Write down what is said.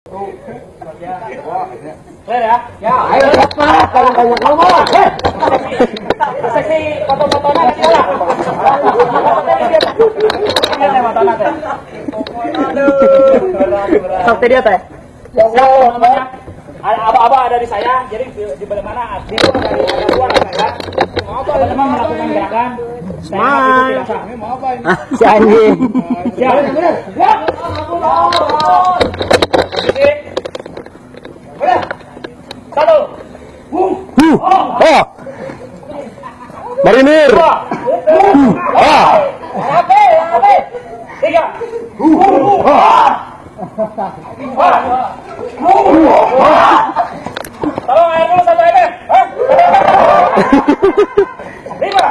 Clear ya? Ya, ayo cepat, jangan banyak ngomong. Seksi foto-fotonya kasih lah. Ini fotonya teh. Sok tadi teh. Namanya apa ada di saya, jadi di mana di luar ada. Mau teman-teman melakukan gerakan. Smile. Mau apa ini? Si anjing. Siap. Ya. Satu. Oh. Marinir. Tiga. Tolong air dulu satu air. Lima.